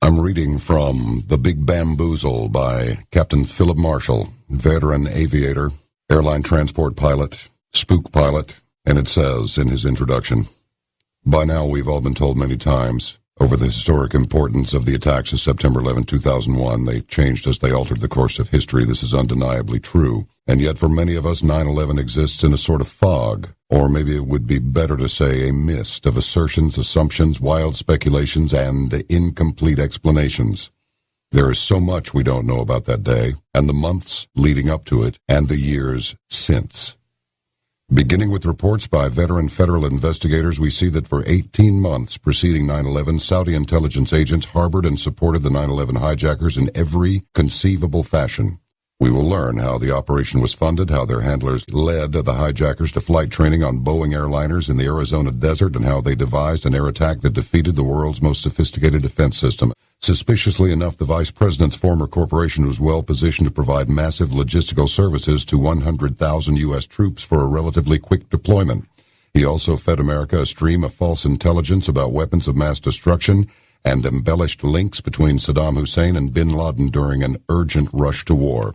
I'm reading from The Big Bamboozle by Captain Philip Marshall, veteran aviator, airline transport pilot, spook pilot, and it says in his introduction, "By now we've all been told many times over the historic importance of the attacks of September 11, 2001. They changed us, they altered the course of history. This is undeniably true. And yet for many of us, 9/11 exists in a sort of fog, or maybe it would be better to say a mist of assertions, assumptions, wild speculations, and incomplete explanations. There is so much we don't know about that day, and the months leading up to it, and the years since. Beginning with reports by veteran federal investigators, we see that for 18 months preceding 9/11, Saudi intelligence agents harbored and supported the 9/11 hijackers in every conceivable fashion. We will learn how the operation was funded, how their handlers led the hijackers to flight training on Boeing airliners in the Arizona desert, and how they devised an air attack that defeated the world's most sophisticated defense system. Suspiciously enough, the vice president's former corporation was well positioned to provide massive logistical services to 100,000 U.S. troops for a relatively quick deployment. He also fed America a stream of false intelligence about weapons of mass destruction and embellished links between Saddam Hussein and bin Laden during an urgent rush to war.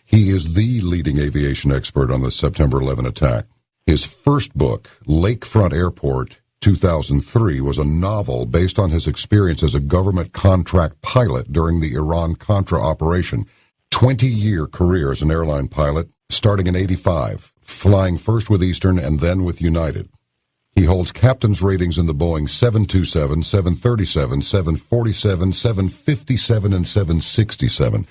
He is the leading aviation expert on the September 11 attack. His first book, Lakefront Airport, 2003, was a novel based on his experience as a government contract pilot during the Iran-Contra operation. 20-year career as an airline pilot, starting in '85, flying first with Eastern and then with United. He holds captain's ratings in the Boeing 727, 737, 747, 757, and 767.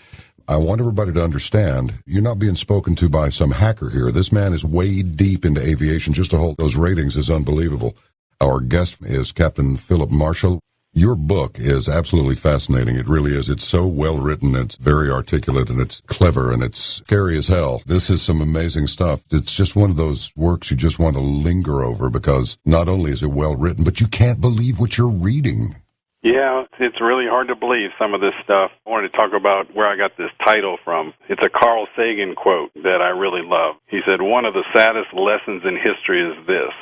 I want everybody to understand, you're not being spoken to by some hacker here. This man is way deep into aviation. Just to hold those ratings is unbelievable. Our guest is Captain Philip Marshall. Your book is absolutely fascinating. It really is. It's so well written. It's very articulate, and it's clever, and it's scary as hell. This is some amazing stuff. It's just one of those works you just want to linger over, because not only is it well written, but you can't believe what you're reading. Yeah, it's really hard to believe some of this stuff. I wanted to talk about where I got this title from. It's a Carl Sagan quote that I really love. He said, "One of the saddest lessons in history is this.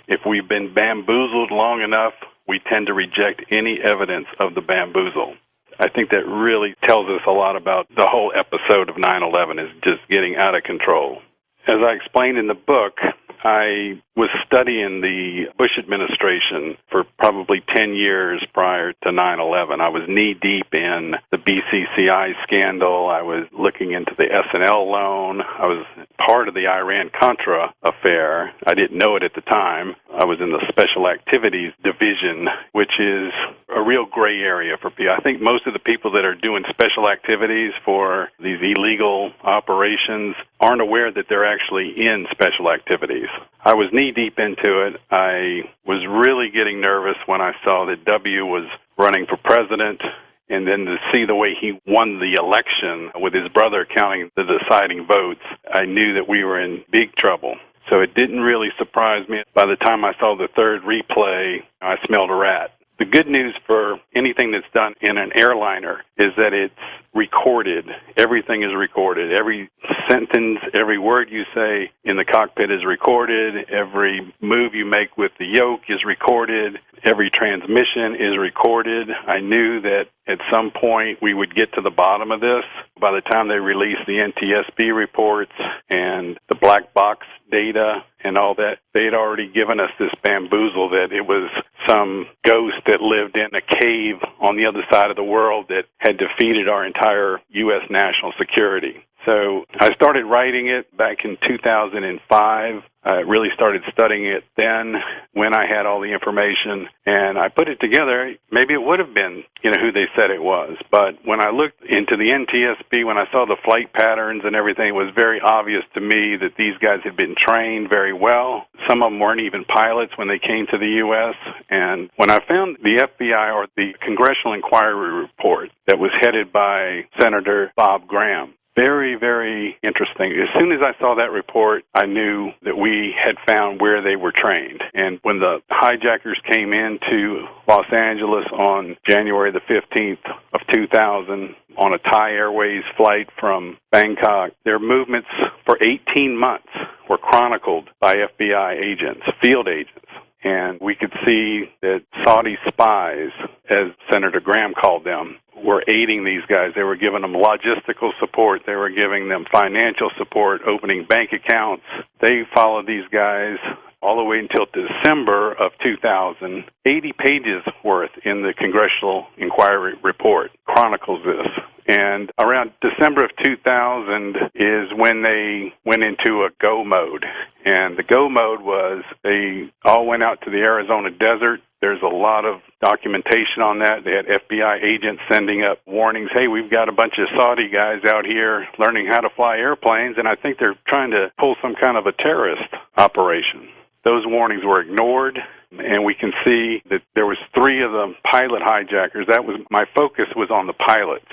If we've been bamboozled long enough, we tend to reject any evidence of the bamboozle." I think that really tells us a lot about the whole episode of 9/11 is just getting out of control. As I explained in the book, I was studying the Bush administration for probably 10 years prior to 9/11. I was knee-deep in the BCCI scandal. I was looking into the S&L loan. I was part of the Iran-Contra affair. I didn't know it at the time. I was in the Special Activities Division, which is a real gray area for people. I think most of the people that are doing special activities for these illegal operations aren't aware that they're actually in special activities. I was knee-deep into it. I was really getting nervous when I saw that W was running for president, and then to see the way he won the election with his brother counting the deciding votes, I knew that we were in big trouble. So it didn't really surprise me. By the time I saw the third replay, I smelled a rat. The good news for anything that's done in an airliner is that it's recorded. Everything is recorded. Every sentence, every word you say in the cockpit is recorded. Every move you make with the yoke is recorded. Every transmission is recorded. I knew that at some point we would get to the bottom of this. By the time they released the NTSB reports and the black box data and all that, they had already given us this bamboozle that it was some ghost that lived in a cave on the other side of the world that had defeated our entire U.S. national security. So I started writing it back in 2005. I really started studying it then when I had all the information, and I put it together. Maybe it would have been, who they said it was. But when I looked into the NTSB, when I saw the flight patterns and everything, it was very obvious to me that these guys had been trained very well. Some of them weren't even pilots when they came to the U.S. And when I found the FBI, or the Congressional Inquiry Report that was headed by Senator Bob Graham, very, very interesting. As soon as I saw that report, I knew that we had found where they were trained. And when the hijackers came into Los Angeles on January the 15th of 2000 on a Thai Airways flight from Bangkok, their movements for 18 months were chronicled by FBI agents, field agents. And we could see that Saudi spies as Senator Graham called them, were aiding these guys. They were giving them logistical support. They were giving them financial support, opening bank accounts. They followed these guys all the way until December of 2000. 80 pages worth in the Congressional Inquiry Report chronicles this. And around December of 2000 is when they went into a go mode. And the go mode was they all went out to the Arizona desert. There's a lot of documentation on that. They had FBI agents sending up warnings, hey, we've got a bunch of Saudi guys out here learning how to fly airplanes, and I think they're trying to pull some kind of a terrorist operation. Those warnings were ignored, and we can see that there was 3 of the pilot hijackers. That was my focus was on the pilots.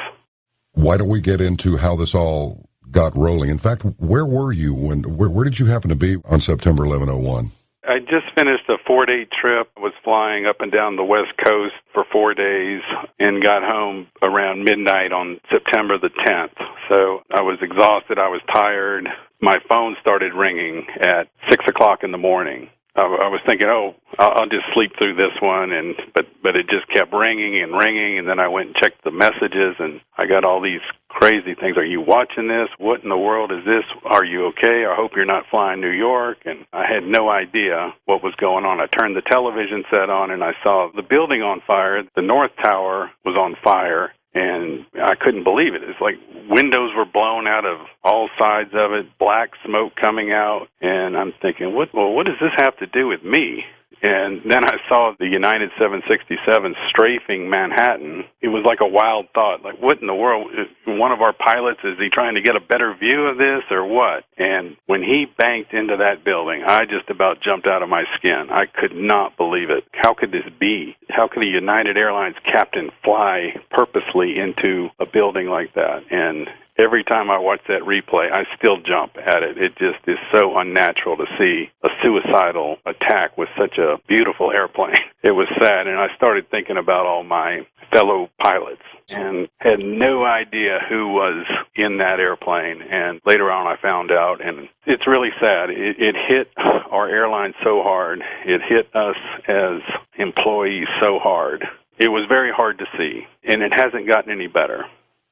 Why don't we get into how this all got rolling? In fact, where were you where did you happen to be on September 11/01? I just finished a 4-day trip. I was flying up and down the West Coast for 4 days and got home around midnight on September the 10th. So I was exhausted. I was tired. My phone started ringing at 6 o'clock in the morning. I was thinking, I'll just sleep through this one, but it just kept ringing and ringing, and then I went and checked the messages, and I got all these crazy things. Are you watching this? What in the world is this? Are you okay? I hope you're not flying New York. And I had no idea what was going on. I turned the television set on, and I saw the building on fire. The North Tower was on fire. And I couldn't believe it. It's like windows were blown out of all sides of it, black smoke coming out. And I'm thinking, what does this have to do with me? And then I saw the United 767 strafing Manhattan. It was like a wild thought. Like, what in the world? One of our pilots, is he trying to get a better view of this or what? And when he banked into that building, I just about jumped out of my skin. I could not believe it. How could this be? How could a United Airlines captain fly purposely into a building like that? And every time I watch that replay, I still jump at it. It just is so unnatural to see a suicidal attack with such a beautiful airplane. It was sad, and I started thinking about all my fellow pilots and had no idea who was in that airplane. And later on I found out, and it's really sad. It hit our airline so hard. It hit us as employees so hard. It was very hard to see, and it hasn't gotten any better.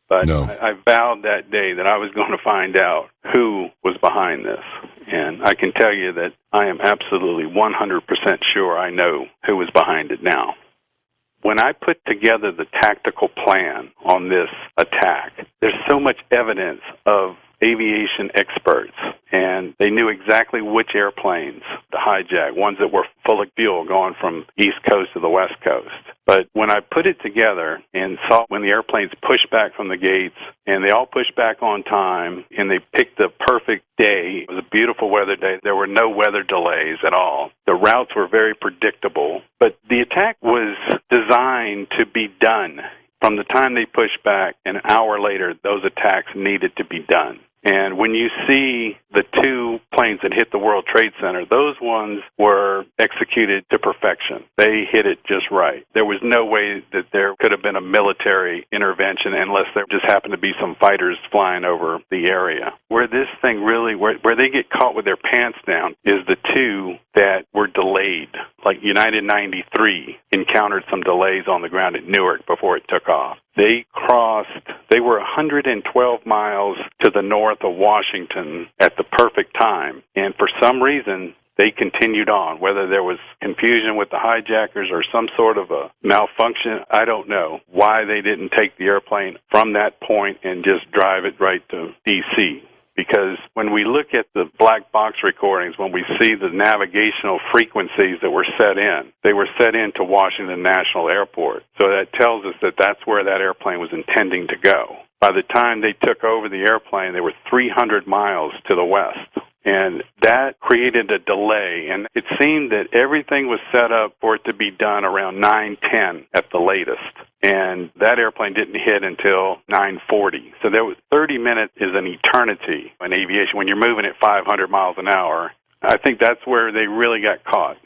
But no. I vowed that day that I was going to find out who was behind this. And I can tell you that I am absolutely 100% sure I know who was behind it now. When I put together the tactical plan on this attack, there's so much evidence of aviation experts, and they knew exactly which airplanes to hijack, ones that were full of fuel going from East Coast to the West Coast. But when I put it together and saw when the airplanes pushed back from the gates, and they all pushed back on time, and they picked the perfect day. It was a beautiful weather day. There were no weather delays at all. The routes were very predictable, but the attack was designed to be done. From the time they pushed back, an hour later, those attacks needed to be done. And when you see the 2 planes that hit the World Trade Center, those ones were executed to perfection. They hit it just right. There was no way that there could have been a military intervention unless there just happened to be some fighters flying over the area. Where this thing really, where they get caught with their pants down is the 2 that were delayed. Like United 93 encountered some delays on the ground at Newark before it took off. They were 112 miles to the north of Washington at the perfect time, and for some reason, they continued on. Whether there was confusion with the hijackers or some sort of a malfunction, I don't know why they didn't take the airplane from that point and just drive it right to D.C., because when we look at the black box recordings, when we see the navigational frequencies that were set in, they were set into Washington National Airport. So that tells us that that's where that airplane was intending to go. By the time they took over the airplane, they were 300 miles to the west. And that created a delay, and it seemed that everything was set up for it to be done around 9:10 at the latest. And that airplane didn't hit until 9:40. So there was 30 minutes is an eternity in aviation when you're moving at 500 miles an hour. I think that's where they really got caught.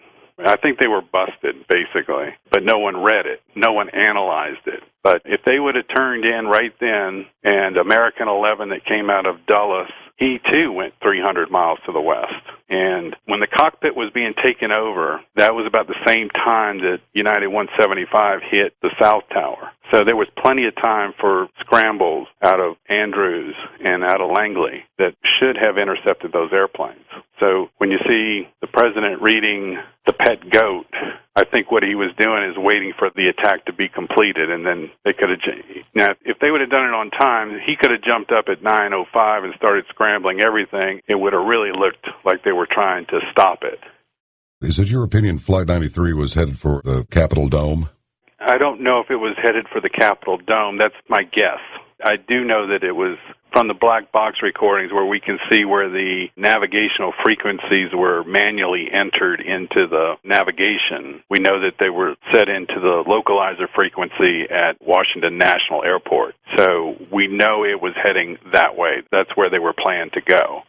I think they were busted, basically, but no one read it. No one analyzed it. But if they would have turned in right then, and American 11 that came out of Dulles he too went 300 miles to the west. And when the cockpit was being taken over, that was about the same time that United 175 hit the South Tower. So there was plenty of time for scrambles out of Andrews and out of Langley that should have intercepted those airplanes. So when you see the president reading the pet goat, I think what he was doing is waiting for the attack to be completed, and then they could have... Now, if they would have done it on time, he could have jumped up at 9:05 and started scrambling everything. It would have really looked like they were trying to stop it. Is it your opinion Flight 93 was headed for the Capitol Dome? I don't know if it was headed for the Capitol Dome. That's my guess. I do know that it was from the black box recordings where we can see where the navigational frequencies were manually entered into the navigation. We know that they were set into the localizer frequency at Washington National Airport. So we know it was heading that way. That's where they were planned to go.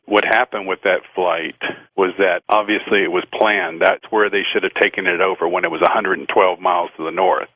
What happened with that flight was that obviously it was planned. That's where they should have taken it over when it was 112 miles to the north.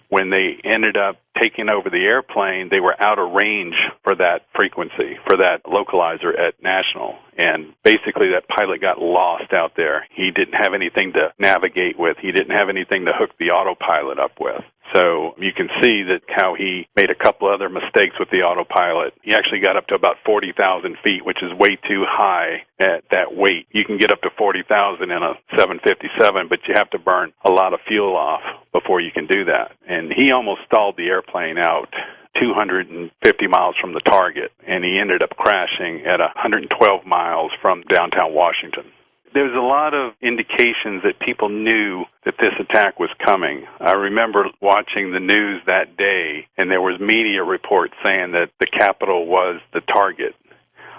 When they ended up taking over the airplane, they were out of range for that frequency, for that localizer at National. And basically that pilot got lost out there. He didn't have anything to navigate with. He didn't have anything to hook the autopilot up with. So you can see that how he made a couple other mistakes with the autopilot. He actually got up to about 40,000 feet, which is way too high at that weight. You can get up to 40,000 in a 757, but you have to burn a lot of fuel off before you can do that. And he almost stalled the airplane out 250 miles from the target, and he ended up crashing at 112 miles from downtown Washington. There's a lot of indications that people knew that this attack was coming. I remember watching the news that day, and there was media reports saying that the Capitol was the target.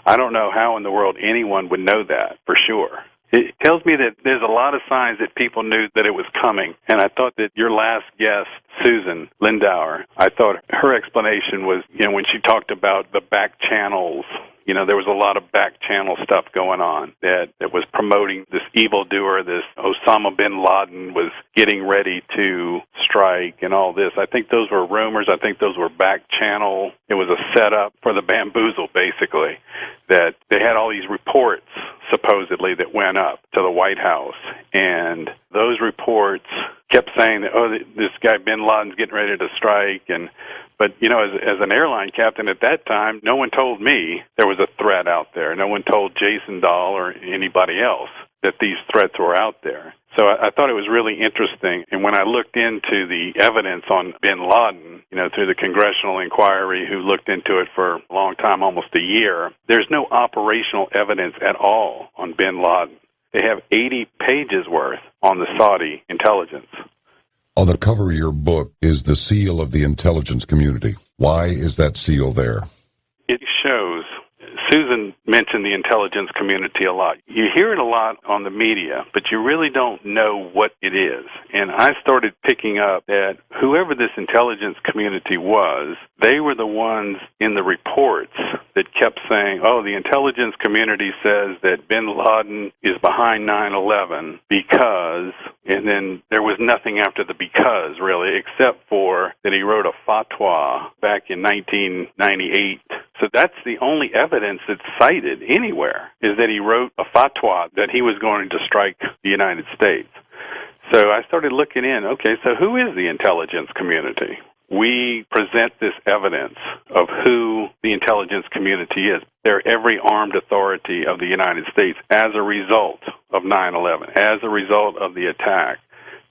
I don't know how in the world anyone would know that for sure. It tells me that there's a lot of signs that people knew that it was coming, and I thought that your last guest, Susan Lindauer, I thought her explanation was, when she talked about the back channels, there was a lot of back channel stuff going on that was promoting this evildoer, this Osama bin Laden was getting ready to strike and all this. I think those were rumors. I think those were back channel. It was a setup for the Bamboozle, basically, that they had all these reports, supposedly, that went up to the White House. And those reports kept saying that, this guy bin Laden's getting ready to strike. But, as an airline captain at that time, no one told me there was a threat out there. No one told Jason Dahl or anybody else that these threats were out there. So I thought it was really interesting. And when I looked into the evidence on bin Laden, through the congressional inquiry who looked into it for a long time, almost a year, there's no operational evidence at all on bin Laden. They have 80 pages worth on the Saudi intelligence. On the cover of your book is the seal of the intelligence community. Why is that seal there? It shows, Susan mentioned the intelligence community a lot. You hear it a lot on the media, but you really don't know what it is. And I started picking up that whoever this intelligence community was, they were the ones in the reports that kept saying, the intelligence community says that bin Laden is behind 9/11 because, and then there was nothing after the because, really, except for that he wrote a fatwa back in 1998. So that's the only evidence that's cited anywhere, is that he wrote a fatwa that he was going to strike the United States. So I started looking in, so who is the intelligence community? We present this evidence of who the intelligence community is. They're every armed authority of the United States as a result of 9/11, as a result of the attack.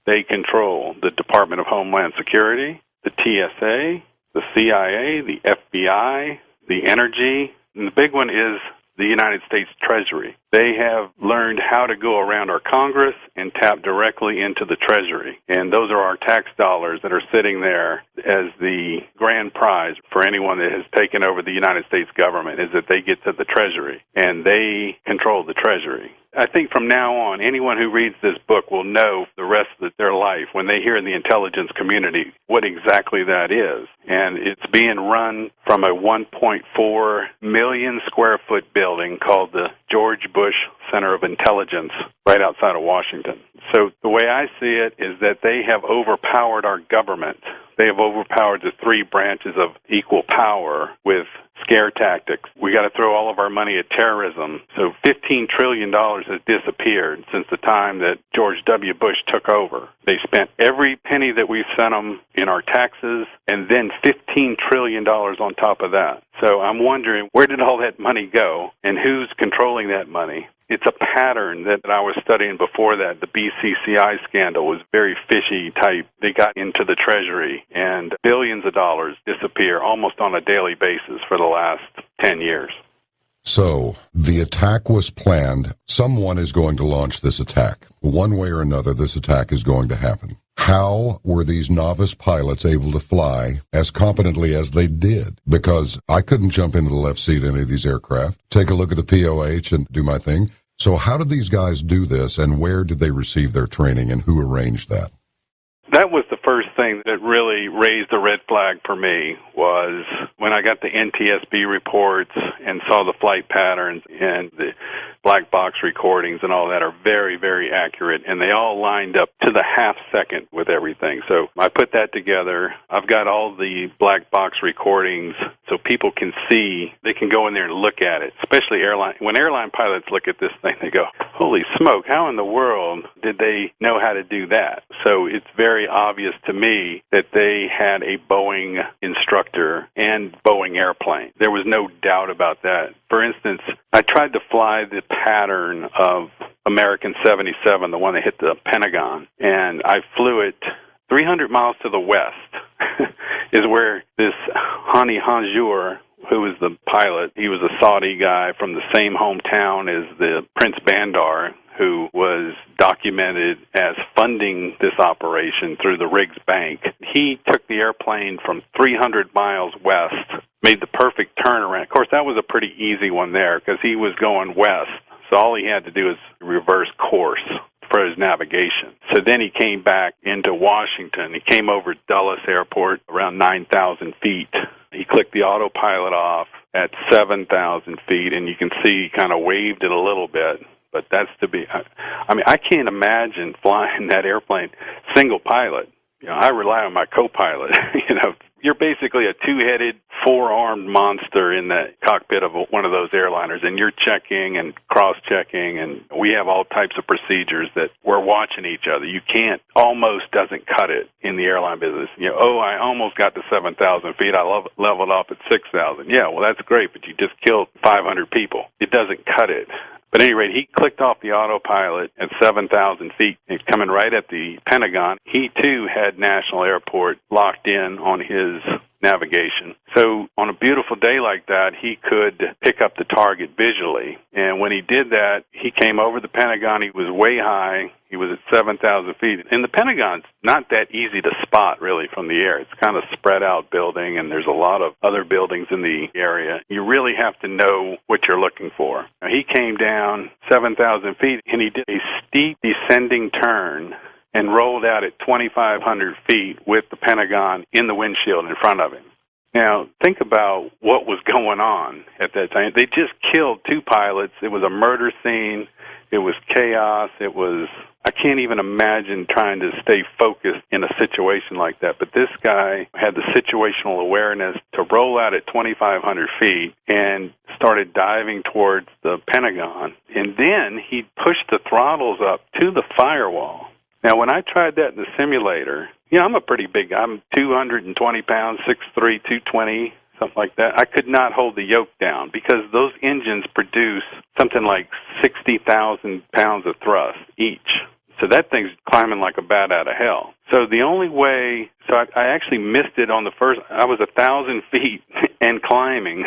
They control the Department of Homeland Security, the TSA, the CIA, the FBI, the Energy, and the big one is the United States Treasury. They have learned how to go around our Congress and tap directly into the Treasury. And those are our tax dollars that are sitting there as the grand prize for anyone that has taken over the United States government, is that they get to the Treasury, and they control the Treasury. I think from now on, anyone who reads this book will know the rest of their life, when they hear the intelligence community, what exactly that is. And it's being run from a 1.4 million square foot building called the George Bush Center of Intelligence right outside of Washington. So the way I see it is that they have overpowered our government They have overpowered the three branches of equal power with scare tactics. We got to throw all of our money at terrorism. So $15 trillion has disappeared since the time that George W. Bush took over. They spent every penny that we sent them in our taxes and then $15 trillion on top of that. So I'm wondering, where did all that money go and who's controlling that money? It's a pattern that I was studying before that. The BCCI scandal was very fishy type. They got into the Treasury, and billions of dollars disappear almost on a daily basis for the last 10 years. So, the attack was planned. Someone is going to launch this attack. One way or another, this attack is going to happen. How were these novice pilots able to fly as competently as they did? Because I couldn't jump into the left seat of any of these aircraft, take a look at the POH and do my thing. So how did these guys do this, and where did they receive their training, and who arranged that? That was the first thing that really raised the red flag for me, was when I got the NTSB reports and saw the flight patterns, and the black box recordings and all that are very, very accurate, and they all lined up to the half second with everything. So I put that together. I've got all the black box recordings so people can see. They can go in there and look at it, especially when airline pilots look at this thing, they go, holy smoke, how in the world did they know how to do that? So it's very obvious to me that they had a Boeing instructor and Boeing airplane. There was no doubt about that. For instance, I tried to fly the pattern of American 77, the one that hit the Pentagon, and I flew it 300 miles to the west is where this Hani Hanjour, who was the pilot, he was a Saudi guy from the same hometown as the Prince Bandar, who was documented as funding this operation through the Riggs Bank. He took the airplane from 300 miles west, made the perfect turnaround. Of course, that was a pretty easy one there because he was going west, so all he had to do is reverse course for his navigation. So then he came back into Washington. He came over Dulles Airport around 9,000 feet. He clicked the autopilot off at 7,000 feet, and you can see he kind of waved it a little bit. But that's to be, I mean, I can't imagine flying that airplane single pilot. You know, I rely on my co-pilot. You know, you're basically a two-headed, four-armed monster in the cockpit of one of those airliners, and you're checking and cross-checking, and we have all types of procedures that we're watching each other. You can't, almost doesn't cut it in the airline business. You know, I almost got to 7,000 feet. I leveled off at 6,000. Yeah, well, that's great, but you just killed 500 people. It doesn't cut it. But at any rate, he clicked off the autopilot at 7,000 feet. He's coming right at the Pentagon. He, too, had National Airport locked in on his navigation. So on a beautiful day like that, he could pick up the target visually. And when he did that, he came over the Pentagon. He was way high. He was at 7,000 feet. And the Pentagon's not that easy to spot, really, from the air. It's kind of spread out building, and there's a lot of other buildings in the area. You really have to know what you're looking for. Now, he came down 7,000 feet, and he did a steep descending turn and rolled out at 2,500 feet with the Pentagon in the windshield in front of him. Now, think about what was going on at that time. They just killed two pilots. It was a murder scene. It was chaos. I can't even imagine trying to stay focused in a situation like that. But this guy had the situational awareness to roll out at 2,500 feet and started diving towards the Pentagon. And then he pushed the throttles up to the firewall. Now, when I tried that in the simulator, you know, I'm a pretty big guy. I'm 220 pounds, 6'3", 220, something like that. I could not hold the yoke down because those engines produce something like 60,000 pounds of thrust each. So that thing's climbing like a bat out of hell. So the only way, I actually missed it on the first, I was 1,000 feet and climbing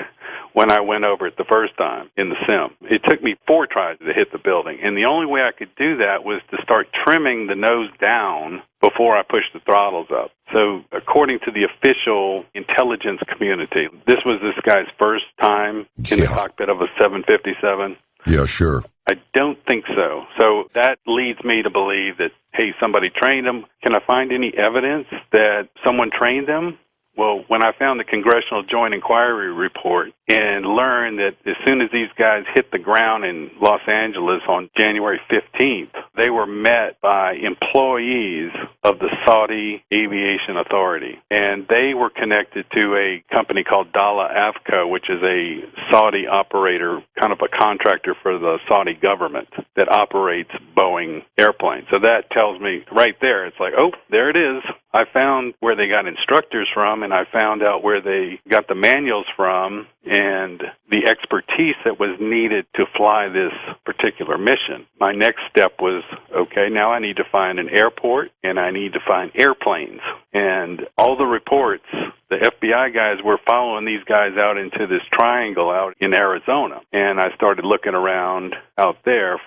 when I went over it the first time in the sim. It took me 4 tries to hit the building, and the only way I could do that was to start trimming the nose down before I pushed the throttles up. So according to the official intelligence community, this was this guy's first time in the cockpit of a 757. Yeah, sure. I don't think so. So that leads me to believe that, hey, somebody trained them. Can I find any evidence that someone trained them? Well, when I found the Congressional Joint Inquiry Report and learned that as soon as these guys hit the ground in Los Angeles on January 15th, they were met by employees of the Saudi Aviation Authority. And they were connected to a company called Dala Avco, which is a Saudi operator, kind of a contractor for the Saudi government that operates Boeing airplanes. So that tells me right there, it's like, oh, there it is. I found where they got instructors from, and I found out where they got the manuals from and the expertise that was needed to fly this particular mission. My next step was, okay, now I need to find an airport, and I need to find airplanes. And all the reports, the FBI guys were following these guys out into this triangle out in Arizona. And I started looking around out there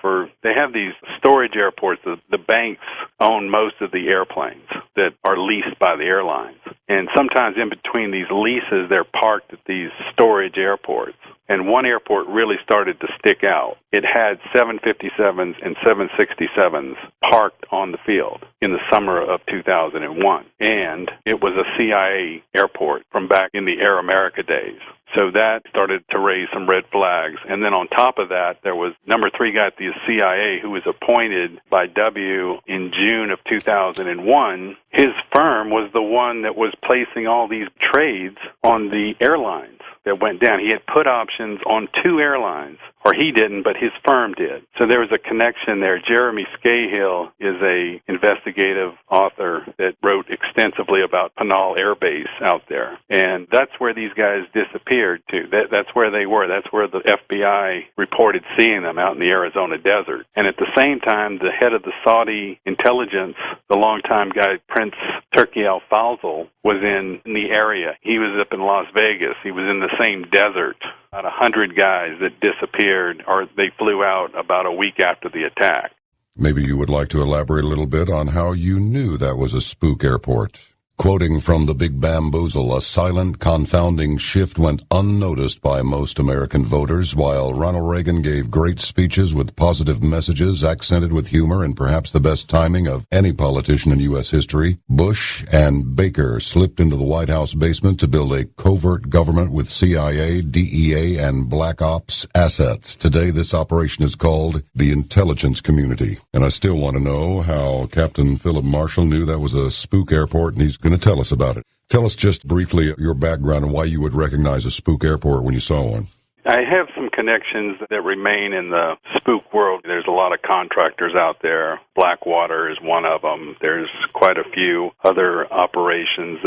they have these storage airports. The banks own most of the airplanes that are leased by the airlines. And sometimes in between these leases, they're parked at these storage airports. And one airport really started to stick out. It had 757s and 767s parked on the field in the summer of 2001. And it was a CIA airport from back in the Air America days. So that started to raise some red flags. And then on top of that, there was number 3 guy at the CIA who was appointed by W in June of 2001. His firm was the one that was placing all these trades on the airlines that went down. He had put options on 2 airlines, or he didn't, but his firm did. So there was a connection there. Jeremy Scahill is a investigative author that wrote extensively about Pinal Air Base out there. And that's where these guys disappeared to. That's where they were. That's where the FBI reported seeing them out in the Arizona desert. And at the same time, the head of the Saudi intelligence, the longtime guy, Prince Turki Al-Fawzal, was in the area. He was up in Las Vegas. He was in the same desert. About 100 guys that disappeared, or they flew out about a week after the attack. Maybe you would like to elaborate a little bit on how you knew that was a spook airport. Quoting from the Big Bamboozle, a silent, confounding shift went unnoticed by most American voters, while Ronald Reagan gave great speeches with positive messages accented with humor and perhaps the best timing of any politician in U.S. history. Bush and Baker slipped into the White House basement to build a covert government with CIA, DEA, and Black Ops assets. Today, this operation is called the intelligence community. And I still want to know how Captain Philip Marshall knew that was a spook airport, and he's going to tell us about it. Tell us just briefly your background and why you would recognize a spook airport when you saw one. I have some connections that remain in the spook world. There's a lot of contractors out there. Blackwater is one of them. There's quite a few other operations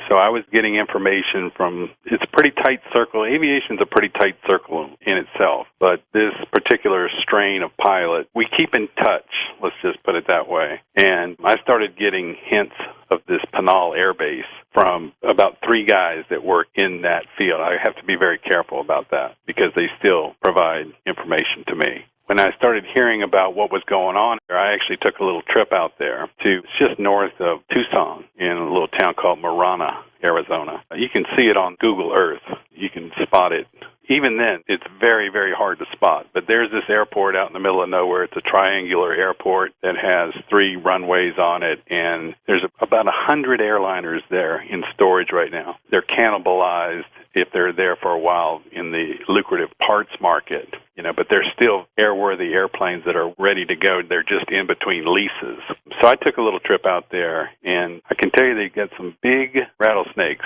so I was getting information from, it's a pretty tight circle. Aviation's a pretty tight circle in itself, but this particular strain of pilot, we keep in touch, let's just put it that way. And I started getting hints of this Pinal Air Base from about 3 guys that work in that field. I have to be very careful about that because they still provide information to me. When I started hearing about what was going on, I actually took a little trip out there to just north of Tucson in a little town called Marana, Arizona. You can see it on Google Earth. You can spot it. Even then, it's very, very hard to spot. But there's this airport out in the middle of nowhere. It's a triangular airport that has 3 runways on it, and there's about 100 airliners there in storage right now. They're cannibalized if they're there for a while in the lucrative parts market, but they're still airworthy airplanes that are ready to go. They're just in between leases. So I took a little trip out there, and I can tell you they get some big rattlesnakes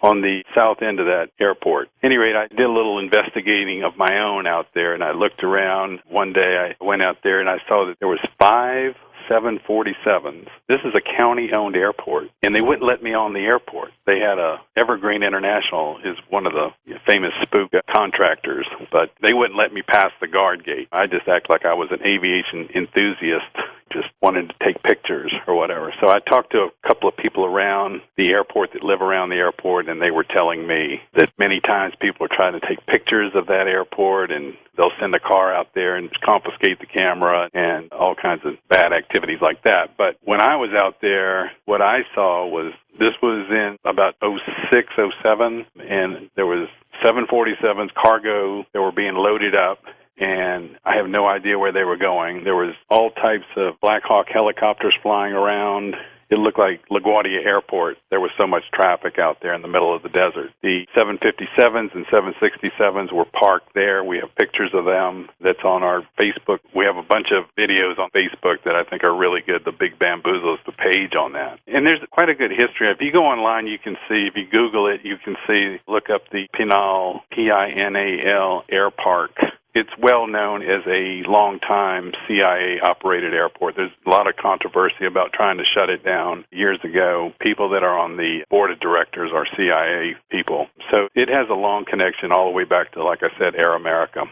on the south end of that airport. At any rate, I did a little investigating of my own out there, and I looked around. One day I went out there, and I saw that there was 5 747s. This is a county-owned airport, and they wouldn't let me on the airport. They had Evergreen International is one of the famous spook contractors, but they wouldn't let me pass the guard gate. I just act like I was an aviation enthusiast, just wanted to take pictures or whatever. So I talked to a couple of people around the airport that live around the airport, and they were telling me that many times people are trying to take pictures of that airport, and they'll send a car out there and confiscate the camera and all kinds of bad activities like that. But when I was out there, what I saw was, this was in about 06, 07, and there was 747s cargo that were being loaded up, and I have no idea where they were going. There was all types of Black Hawk helicopters flying around, It looked like LaGuardia Airport. There was so much traffic out there in the middle of the desert. The 757s and 767s were parked there. We have pictures of them that's on our Facebook. We have a bunch of videos on Facebook that I think are really good. The Big Bamboozle is the page on that. And there's quite a good history. If you go online, you can see, if you Google it, you can see, look up the Pinal, P-I-N-A-L Air Park. It's well known as a long-time CIA-operated airport. There's a lot of controversy about trying to shut it down years ago. People that are on the board of directors are CIA people. So it has a long connection all the way back to, like I said, Air America.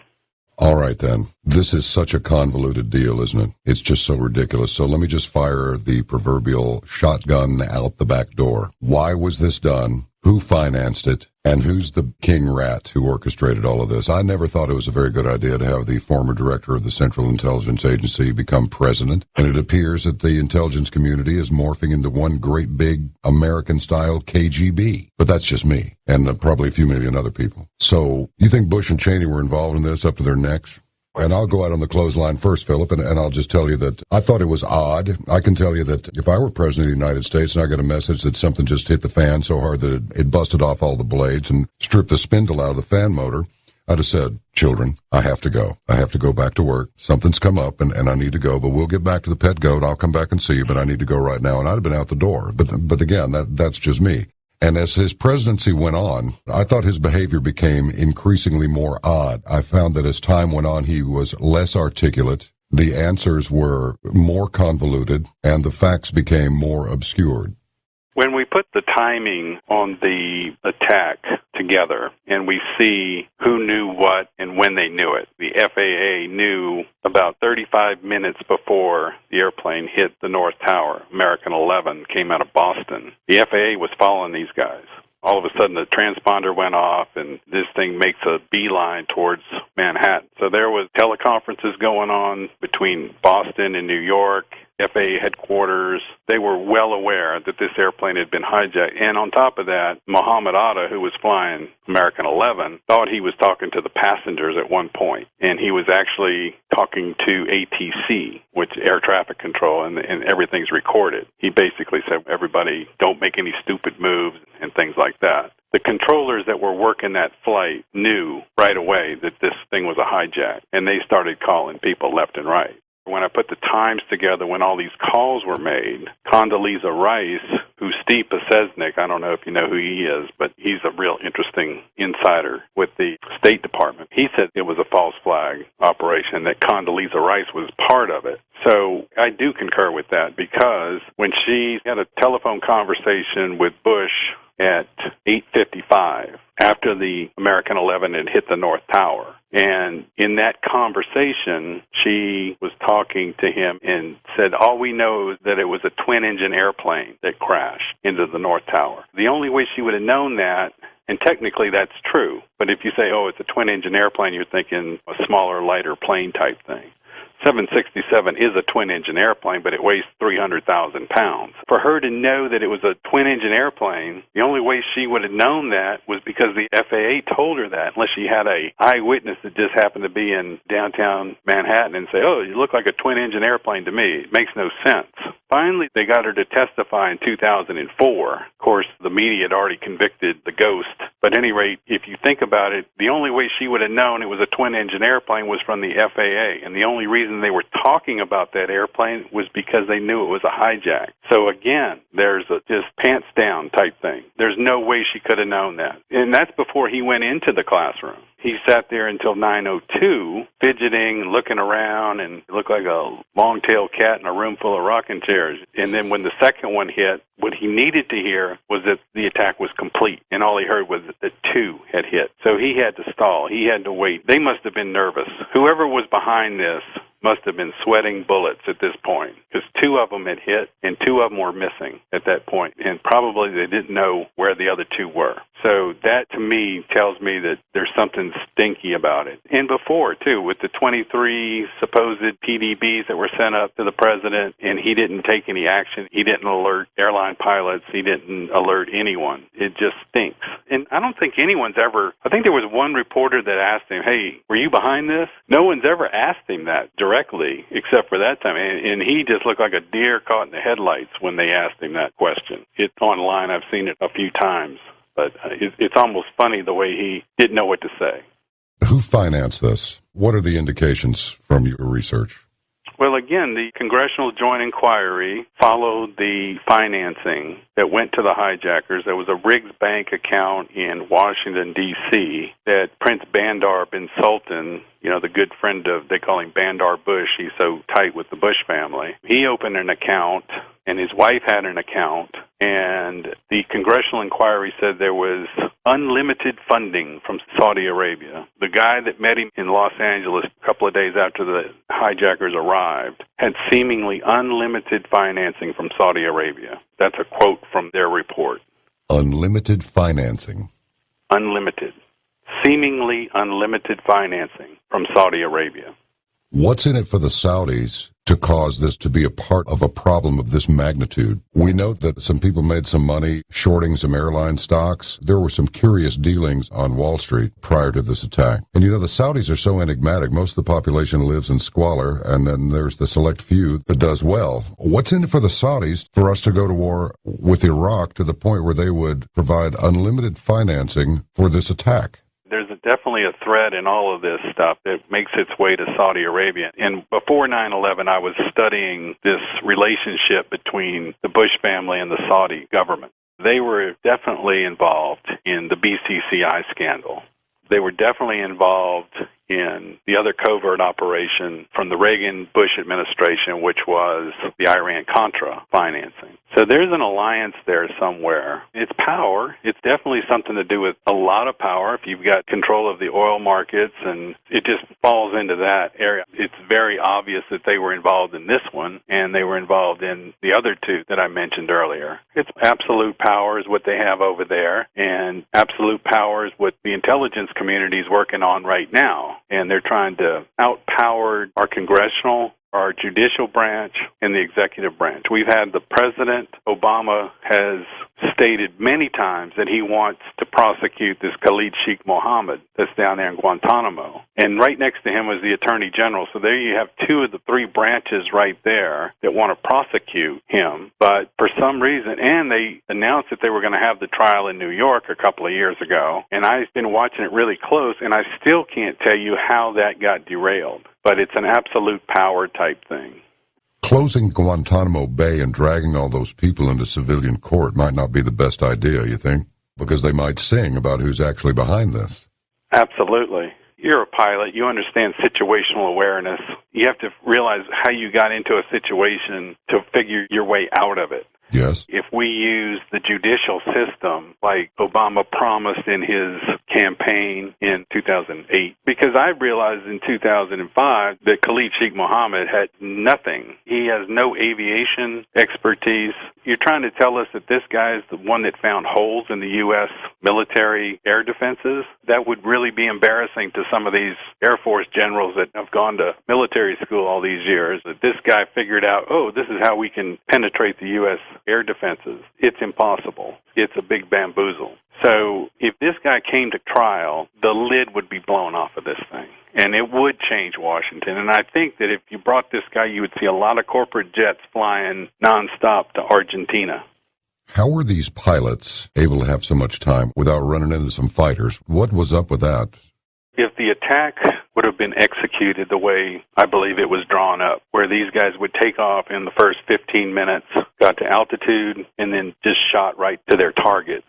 All right, then. This is such a convoluted deal, isn't it? It's just so ridiculous. So let me just fire the proverbial shotgun out the back door. Why was this done? Who financed it? And who's the king rat who orchestrated all of this? I never thought it was a very good idea to have the former director of the Central Intelligence Agency become president. And it appears that the intelligence community is morphing into one great big American-style KGB. But that's just me, and probably a few million other people. So you think Bush and Cheney were involved in this up to their necks? And I'll go out on the clothesline first, Philip, and I'll just tell you that I thought it was odd. I can tell you that if I were president of the United States and I got a message that something just hit the fan so hard that it busted off all the blades and stripped the spindle out of the fan motor, I'd have said, children, I have to go. I have to go back to work. Something's come up, and I need to go, but we'll get back to the pet goat. I'll come back and see you, but I need to go right now. And I'd have been out the door. But again, that's just me. And as his presidency went on, I thought his behavior became increasingly more odd. I found that as time went on, he was less articulate, the answers were more convoluted, and the facts became more obscured. When we put the timing on the attack together and we see who knew what and when they knew it, the FAA knew about 35 minutes before the airplane hit the North Tower. American 11 came out of Boston. The FAA was following these guys. All of a sudden, the transponder went off, and this thing makes a beeline towards Manhattan. So there was teleconferences going on between Boston and New York, FAA headquarters. They were well aware that this airplane had been hijacked. And on top of that, Mohammed Atta, who was flying American 11, thought he was talking to the passengers at one point. And he was actually talking to ATC, which is air traffic control, and everything's recorded. He basically said, everybody, don't make any stupid moves and things like that. The controllers that were working that flight knew right away that this thing was a hijack, and they started calling people left and right. When I put the times together, when all these calls were made, Condoleezza Rice, who's Steve Pesesnik, I don't know if you know who he is, but he's a real interesting insider with the State Department. He said it was a false flag operation, that Condoleezza Rice was part of it. So I do concur with that, because when she had a telephone conversation with Bush at 8:55 after the American 11 had hit the North Tower. And in that conversation, she was talking to him and said, all we know is that it was a twin-engine airplane that crashed into the North Tower. The only way she would have known that, and technically that's true, but if you say, oh, it's a twin-engine airplane, you're thinking a smaller, lighter plane type thing. 767 is a twin-engine airplane, but it weighs 300,000 pounds. For her to know that it was a twin-engine airplane, the only way she would have known that was because the FAA told her that, unless she had an eyewitness that just happened to be in downtown Manhattan and say, oh, you look like a twin-engine airplane to me. It makes no sense. Finally, they got her to testify in 2004. Of course, the media had already convicted the ghost. But at any rate, if you think about it, the only way she would have known it was a twin-engine airplane was from the FAA. And the only reason they were talking about that airplane was because they knew it was a hijack. So again, there's a just pants down type thing. There's no way she could have known that. And that's before he went into the classroom. He sat there until 9:02, fidgeting, looking around, and looked like a long-tailed cat in a room full of rocking chairs. And then when the second one hit, what he needed to hear was that the attack was complete, and all he heard was that two had hit. So he had to stall. He had to wait. They must have been nervous. Whoever was behind this must have been sweating bullets at this point, because two of them had hit and two of them were missing at that point, and probably they didn't know where the other two were. So that, to me, tells me that there's something stinky about it. And before, too, with the 23 supposed PDBs that were sent up to the president, and he didn't take any action. He didn't alert airline pilots. He didn't alert anyone. It just stinks. And I don't think anyone's ever, I think there was one reporter that asked him, hey, were you behind this? No one's ever asked him that directly except for that time. And he just looked like a deer caught in the headlights when they asked him that question. It's online. I've seen it a few times. But it's almost funny the way he didn't know what to say. Who financed this? What are the indications from your research? Well, again, the Congressional Joint Inquiry followed the financing that went to the hijackers. There was a Riggs Bank account in Washington, D.C. that Prince Bandar bin Sultan, the good friend of, they call him Bandar Bush, he's so tight with the Bush family. He opened an account, and his wife had an account, and the Congressional Inquiry said there was unlimited funding from Saudi Arabia. The guy that met him in Los Angeles a couple of days after the hijackers arrived had seemingly unlimited financing from Saudi Arabia. That's a quote from their report. Unlimited financing. Unlimited. Seemingly unlimited financing from Saudi Arabia. What's in it for the Saudis to cause this to be a part of a problem of this magnitude? We note that some people made some money shorting some airline stocks. There were some curious dealings on Wall Street prior to this attack. And the Saudis are so enigmatic. Most of the population lives in squalor, and then there's the select few that does well. What's in it for the Saudis for us to go to war with Iraq to the point where they would provide unlimited financing for this attack? There's definitely a thread in all of this stuff that makes its way to Saudi Arabia. And before 9/11, I was studying this relationship between the Bush family and the Saudi government. They were definitely involved in the BCCI scandal. They were definitely involved in the other covert operation from the Reagan-Bush administration, which was the Iran-Contra financing. So there's an alliance there somewhere. It's power. It's definitely something to do with a lot of power if you've got control of the oil markets, and it just falls into that area. It's very obvious that they were involved in this one, and they were involved in the other two that I mentioned earlier. It's absolute power is what they have over there, and absolute power is what the intelligence community is working on right now. And they're trying to outpower our congressional, our judicial branch, and the executive branch. We've had the President, Obama, has stated many times that he wants to prosecute this Khalid Sheikh Mohammed that's down there in Guantanamo. And right next to him is the Attorney General. So there you have two of the three branches right there that want to prosecute him. But for some reason, and they announced that they were going to have the trial in New York a couple of years ago. And I've been watching it really close, and I still can't tell you how that got derailed. But it's an absolute power type thing. Closing Guantanamo Bay and dragging all those people into civilian court might not be the best idea, you think? Because they might sing about who's actually behind this. Absolutely. You're a pilot. You understand situational awareness. You have to realize how you got into a situation to figure your way out of it. Yes. If we use the judicial system like Obama promised in his campaign in 2008, because I realized in 2005 that Khalid Sheikh Mohammed had nothing. He has no aviation expertise. You're trying to tell us that this guy is the one that found holes in the U.S. military air defenses? That would really be embarrassing to some of these Air Force generals that have gone to military school all these years, that this guy figured out, this is how we can penetrate the U.S. air defenses. It's impossible. It's a big bamboozle. So if this guy came to trial, the lid would be blown off of this thing, and it would change Washington. And I think that if you brought this guy, you would see a lot of corporate jets flying nonstop to Argentina. How were these pilots able to have so much time without running into some fighters? What was up with that? If the attack would have been executed the way I believe it was drawn up, where these guys would take off in the first 15 minutes, got to altitude, and then just shot right to their targets.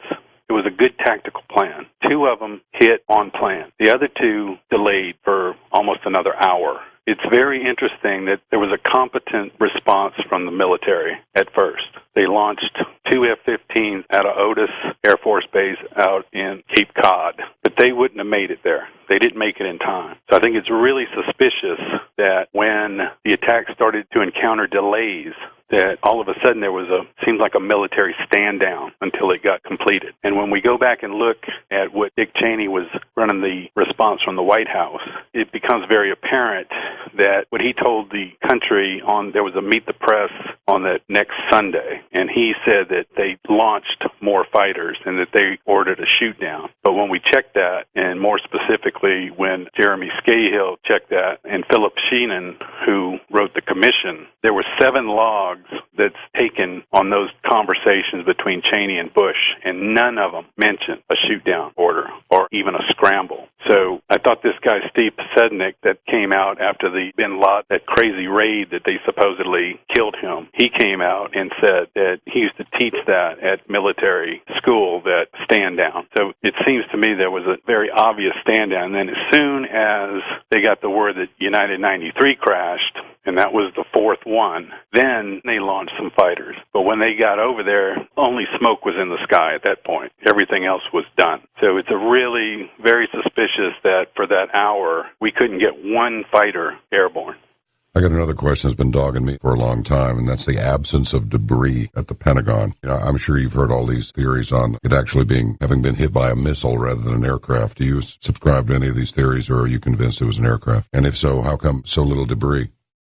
It was a good tactical plan. Two of them hit on plan. The other two delayed for almost another hour. It's very interesting that there was a competent response from the military at first. They launched two F-15s out of Otis Air Force Base out in Cape Cod, but they wouldn't have made it there. They didn't make it in time. So I think it's really suspicious that when the attack started to encounter delays, that all of a sudden there was seemed like a military stand down until it got completed. And when we go back and look at what Dick Cheney was running the response from the White House, it becomes very apparent that what he told the country there was a Meet the Press on that next Sunday, and he said that they launched more fighters and that they ordered a shoot down. But when we checked that, and more specifically when Jeremy Scahill checked that, and Philip Sheenan, who wrote the commission, there were 7 logs that's taken on those conversations between Cheney and Bush, and none of them mentioned a shoot-down order or even a scramble. So I thought this guy, Steve Sednick, that came out after the Bin Laden, that crazy raid that they supposedly killed him, he came out and said that he used to teach that at military school, that stand down. So it seems to me there was a very obvious stand down. And then as soon as they got the word that United 93 crashed, and that was the 4th one, then they launched some fighters. But when they got over there, only smoke was in the sky at that point. Everything else was done. So it's a really very suspicious that for that hour, we couldn't get one fighter airborne. I got another question that's been dogging me for a long time, and that's the absence of debris at the Pentagon. I'm sure you've heard all these theories on it actually having been hit by a missile rather than an aircraft. Do you subscribe to any of these theories, or are you convinced it was an aircraft? And if so, how come so little debris?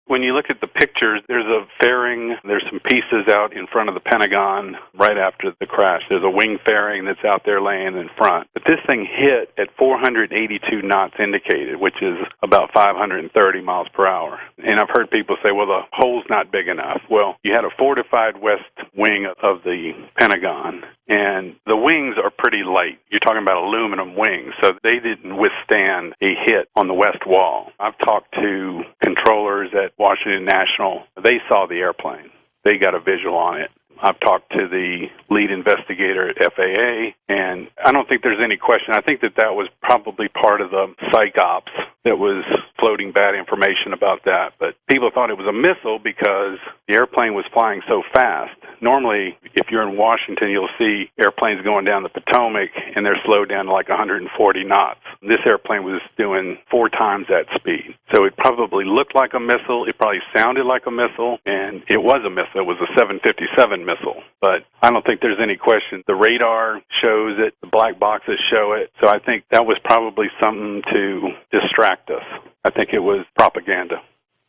When you look at the pictures, there's a fairing, there's some pieces out in front of the Pentagon right after the crash. There's a wing fairing that's out there laying in front. But this thing hit at 482 knots indicated, which is about 530 miles per hour. And I've heard people say, well, the hole's not big enough. Well, you had a fortified west wing of the Pentagon, and the wings are pretty light. You're talking about aluminum wings, so they didn't withstand a hit on the west wall. I've talked to controllers at Washington National. They saw the airplane. They got a visual on it. I've talked to the lead investigator at FAA, and I don't think there's any question. I think that was probably part of the psych ops that was floating bad information about that. But people thought it was a missile because the airplane was flying so fast. Normally, if you're in Washington, you'll see airplanes going down the Potomac, and they're slowed down to like 140 knots. This airplane was doing 4 times that speed. So it probably looked like a missile. It probably sounded like a missile, and it was a missile. It was a 757 missile. But I don't think there's any question. The radar shows it. The black boxes show it. So I think that was probably something to distract us. I think it was propaganda.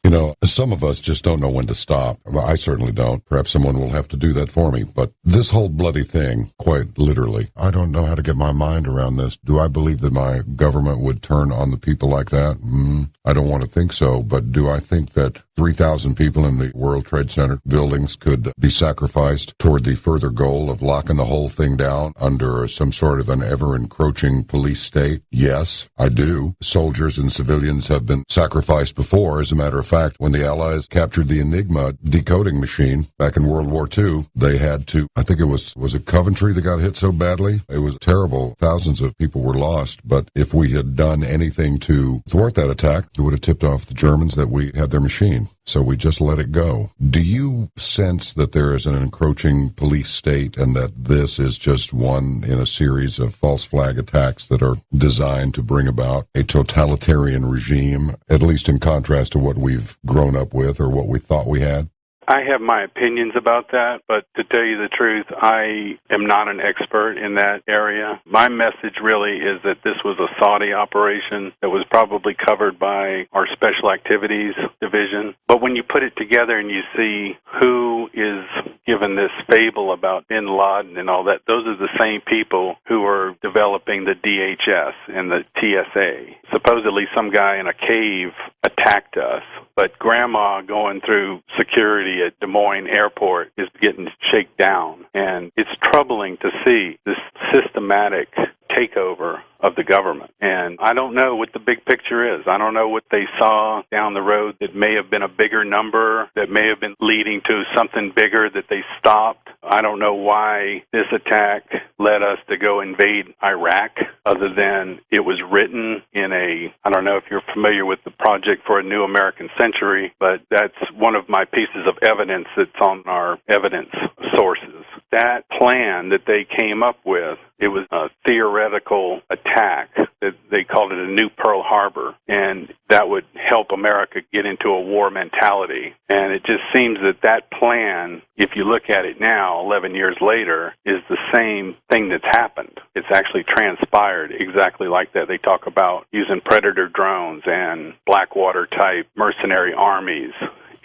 You know, some of us just don't know when to stop. Well, I certainly don't. Perhaps someone will have to do that for me. But this whole bloody thing, quite literally, I don't know how to get my mind around this. Do I believe that my government would turn on the people like that? I don't want to think so. But do I think that 3,000 people in the World Trade Center buildings could be sacrificed toward the further goal of locking the whole thing down under some sort of an ever-encroaching police state? Yes, I do. Soldiers and civilians have been sacrificed before. As a matter of fact, when the Allies captured the Enigma decoding machine back in World War II, they had to, I think it was it Coventry that got hit so badly? It was terrible. Thousands of people were lost. But if we had done anything to thwart that attack, it would have tipped off the Germans that we had their machine. So we just let it go. Do you sense that there is an encroaching police state and that this is just one in a series of false flag attacks that are designed to bring about a totalitarian regime, at least in contrast to what we've grown up with or what we thought we had? I have my opinions about that, but to tell you the truth, I am not an expert in that area. My message really is that this was a Saudi operation that was probably covered by our Special Activities Division. But when you put it together and you see who is given this fable about bin Laden and all that, those are the same people who are developing the DHS and the TSA. Supposedly some guy in a cave attacked us, but Grandma going through security at Des Moines Airport is getting shaken down. And it's troubling to see this systematic takeover of the government. And I don't know what the big picture is. I don't know what they saw down the road that may have been a bigger number, that may have been leading to something bigger that they stopped. I don't know why this attack led us to go invade Iraq, other than it was written in I don't know if you're familiar with the Project for a New American Century, but that's one of my pieces of evidence that's on our evidence sources. That plan that they came up with, it was a theoretical attack that they called it a new Pearl Harbor, and that would help America get into a war mentality. And it just seems that that plan, if you look at it now, 11 years later, is the same thing that's happened. It's actually transpired exactly like that. They talk about using Predator drones and Blackwater-type mercenary armies.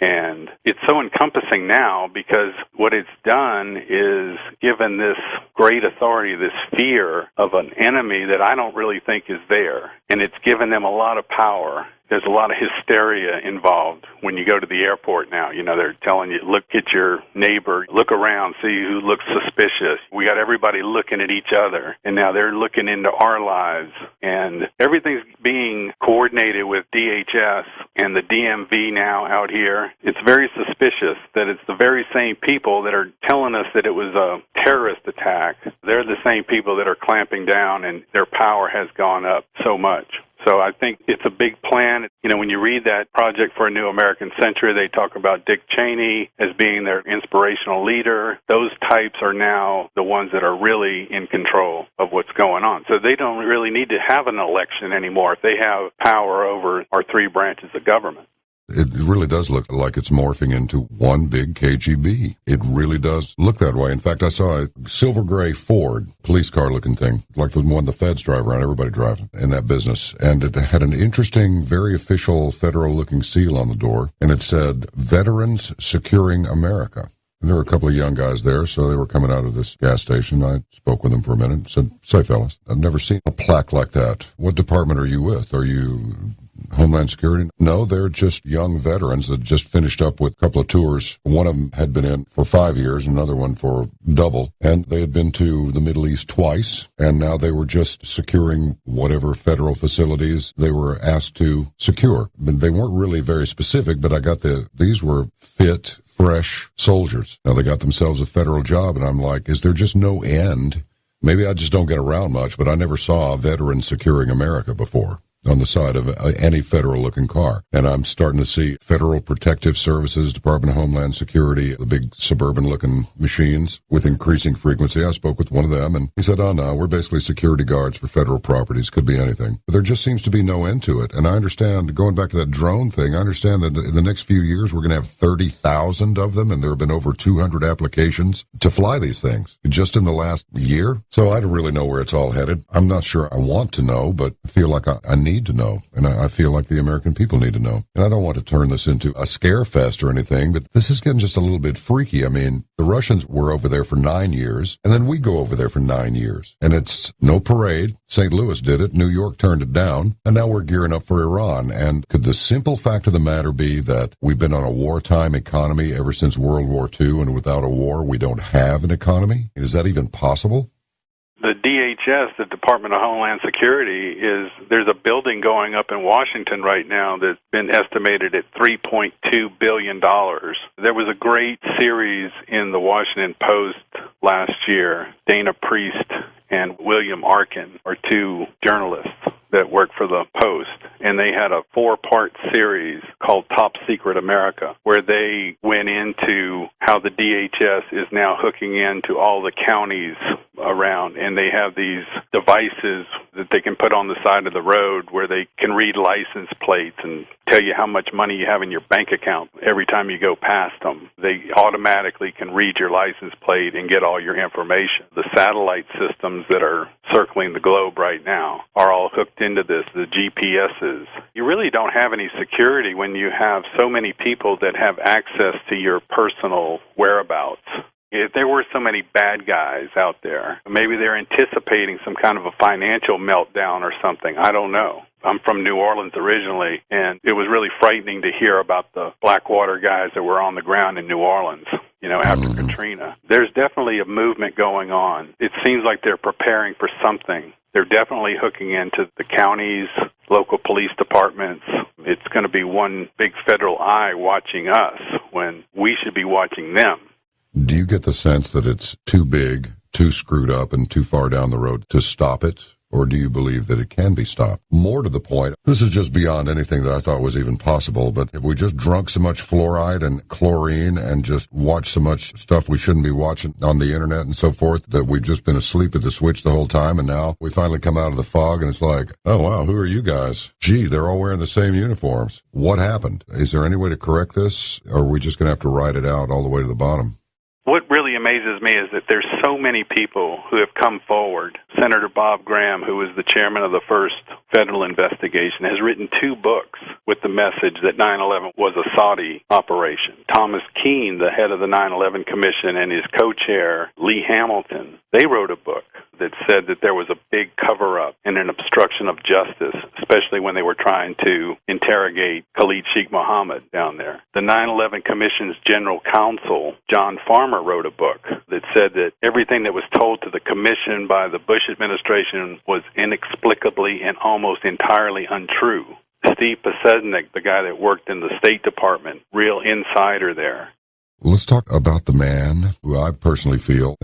And it's so encompassing now because what it's done is given this great authority, this fear of an enemy that I don't really think is there. And it's given them a lot of power. There's a lot of hysteria involved when you go to the airport now. You know, they're telling you, look at your neighbor, look around, see who looks suspicious. We got everybody looking at each other, and now they're looking into our lives. And everything's being coordinated with DHS and the DMV now out here. It's very suspicious that it's the very same people that are telling us that it was a terrorist attack. They're the same people that are clamping down, and their power has gone up so much. So I think it's a big plan. You know, when you read that Project for a New American Century, they talk about Dick Cheney as being their inspirational leader. Those types are now the ones that are really in control of what's going on. So they don't really need to have an election anymore if they have power over our three branches of government. It really does look like it's morphing into one big KGB. It really does look that way. In fact, I saw a silver gray Ford police car looking thing, like the one the feds drive around. Everybody drives in that business. And it had an interesting, very official federal looking seal on the door. And it said, Veterans Securing America. And there were a couple of young guys there, so they were coming out of this gas station. I spoke with them for a minute and said, say, fellas, I've never seen a plaque like that. What department are you with? Are you Homeland Security? No, they're just young veterans that just finished up with a couple of tours. One of them had been in for 5 years, another one for double, and they had been to the Middle East twice, and now they were just securing whatever federal facilities they were asked to secure. They weren't really very specific, but I got these were fit, fresh soldiers. Now they got themselves a federal job, and I'm like, is there just no end? Maybe I just don't get around much, but I never saw a veteran securing America before on the side of any federal-looking car. And I'm starting to see Federal Protective Services, Department of Homeland Security, the big suburban-looking machines with increasing frequency. I spoke with one of them, and he said, oh, no, we're basically security guards for federal properties. Could be anything. But there just seems to be no end to it. And I understand, going back to that drone thing, I understand that in the next few years we're going to have 30,000 of them, and there have been over 200 applications to fly these things just in the last year. So I don't really know where it's all headed. I'm not sure I want to know, but I feel like I need to know, and I feel like the American people need to know. And I don't want to turn this into a scare fest or anything, but this is getting just a little bit freaky. I mean, the Russians were over there for 9 years, and then we go over there for 9 years. And it's no parade. St. Louis did it. New York turned it down. And now we're gearing up for Iran. And could the simple fact of the matter be that we've been on a wartime economy ever since World War II, and without a war, we don't have an economy? Is that even possible? The DHS, the Department of Homeland Security, there's a building going up in Washington right now that's been estimated at $3.2 billion. There was a great series in the Washington Post last year. Dana Priest and William Arkin are two journalists that work for the Post, and they had a 4-part series called Top Secret America, where they went into how the DHS is now hooking into all the counties around, and they have these devices that they can put on the side of the road where they can read license plates and tell you how much money you have in your bank account every time you go past them. They automatically can read your license plate and get all your information. The satellite systems that are circling the globe right now are all hooked into this, the GPSs. You really don't have any security when you have so many people that have access to your personal whereabouts. If there were so many bad guys out there, maybe they're anticipating some kind of a financial meltdown or something. I don't know. I'm from New Orleans originally, and it was really frightening to hear about the Blackwater guys that were on the ground in New Orleans, after Katrina. There's definitely a movement going on. It seems like they're preparing for something. They're definitely hooking into the counties, local police departments. It's going to be one big federal eye watching us when we should be watching them. Do you get the sense that it's too big, too screwed up, and too far down the road to stop it? or do you believe that it can be stopped? More to the point, this is just beyond anything that I thought was even possible, but if we just drunk so much fluoride and chlorine and just watch so much stuff we shouldn't be watching on the internet and so forth, that we've just been asleep at the switch the whole time, and now we finally come out of the fog and it's like, oh wow, who are you guys? Gee, they're all wearing the same uniforms. What happened? Is there any way to correct this, or are we just going to have to ride it out all the way to the bottom? What really amazes me is that there's so many people who have come forward. Senator Bob Graham, who was the chairman of the first federal investigation, has written 2 books with the message that 9/11 was a Saudi operation. Thomas Keane, the head of the 9/11 Commission, and his co-chair, Lee Hamilton, they wrote a book that said that there was a big cover-up and an obstruction of justice, especially when they were trying to interrogate Khalid Sheikh Mohammed down there. The 9/11 Commission's general counsel, John Farmer, wrote a book that said that everything that was told to the commission by the Bush administration was inexplicably and almost entirely untrue. Steve Pesesnik, the guy that worked in the State Department, real insider there. Let's talk about the man who I personally feel,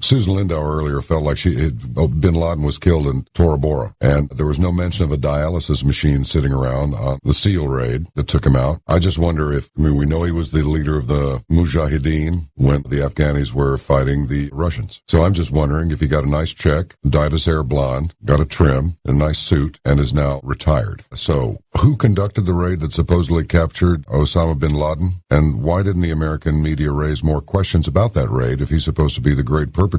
Susan Lindauer earlier felt like bin Laden was killed in Tora Bora, and there was no mention of a dialysis machine sitting around on the SEAL raid that took him out. I just wonder we know he was the leader of the Mujahideen when the Afghanis were fighting the Russians. So I'm just wondering if he got a nice check, dyed his hair blonde, got a trim, a nice suit, and is now retired. So who conducted the raid that supposedly captured Osama bin Laden? And why didn't the American media raise more questions about that raid if he's supposed to be the great perpetrator?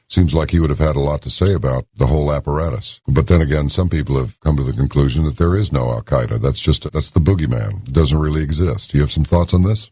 Seems like he would have had a lot to say about the whole apparatus. But then again, some people have come to the conclusion that there is no Al-Qaeda. That's the boogeyman. It doesn't really exist. Do you have some thoughts on this?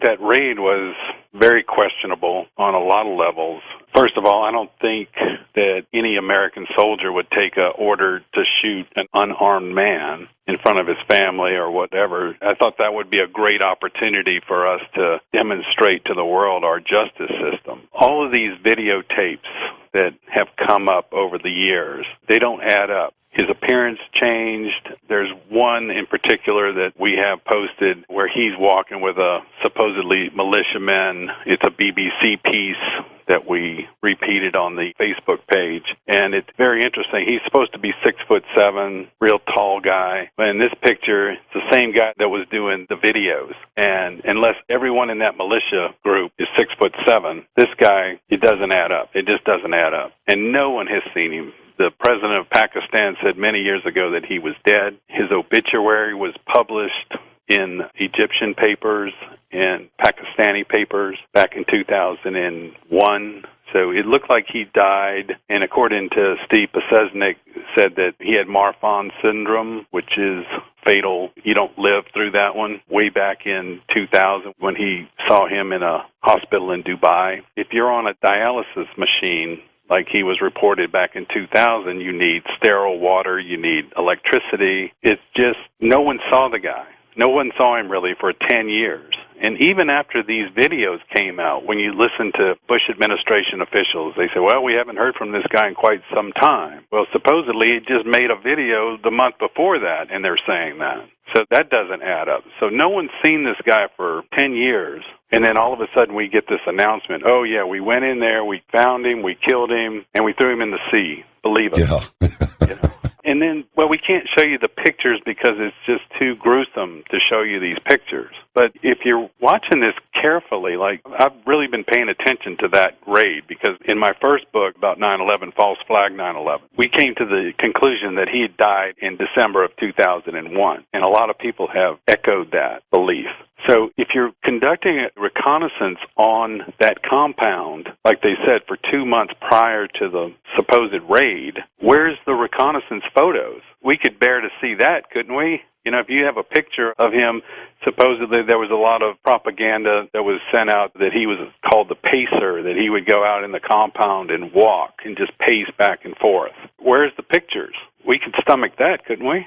That raid was very questionable on a lot of levels. First of all, I don't think that any American soldier would take an order to shoot an unarmed man in front of his family or whatever. I thought that would be a great opportunity for us to demonstrate to the world our justice system. All of these videotapes that have come up over the years, they don't add up. His appearance changed. There's one in particular that we have posted where he's walking with a supposedly militiaman. It's a BBC piece that we repeated on the Facebook page, and it's very interesting. He's supposed to be 6'7", real tall guy, but in this picture, it's the same guy that was doing the videos. And unless everyone in that militia group is 6'7", this guy, it doesn't add up. It just doesn't add up, and no one has seen him. The president of Pakistan said many years ago that he was dead. His obituary was published in Egyptian papers and Pakistani papers back in 2001. So it looked like he died, and according to Steve Pesesnik, said that he had Marfan syndrome, which is fatal. You don't live through that one. Way back in 2000 when he saw him in a hospital in Dubai. If you're on a dialysis machine, like he was reported back in 2000, you need sterile water, you need electricity. It's just, no one saw the guy. No one saw him really for 10 years. And even after these videos came out, when you listen to Bush administration officials, they say, well, we haven't heard from this guy in quite some time. Well, supposedly he just made a video the month before that, and they're saying that. So that doesn't add up. So no one's seen this guy for 10 years. And then all of a sudden we get this announcement, oh, yeah, we went in there, we found him, we killed him, and we threw him in the sea. Believe us. Yeah. You know? And then, well, we can't show you the pictures because it's just too gruesome to show you these pictures. But if you're watching this carefully, like, I've really been paying attention to that raid because in my first book about 9/11, False Flag 9/11, we came to the conclusion that he had died in December of 2001. And a lot of people have echoed that belief. So if you're conducting a reconnaissance on that compound, like they said, for 2 months prior to the supposed raid, where's the reconnaissance photos? We could bear to see that, couldn't we? You know, if you have a picture of him, supposedly there was a lot of propaganda that was sent out that he was called the pacer, that he would go out in the compound and walk and just pace back and forth. Where's the pictures? We could stomach that, couldn't we?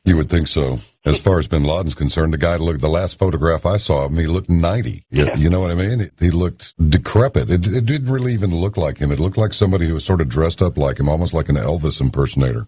You would think so. As far as bin Laden's concerned, the last photograph I saw of him, he looked 90. You know what I mean? He looked decrepit. It didn't really even look like him. It looked like somebody who was sort of dressed up like him, almost like an Elvis impersonator.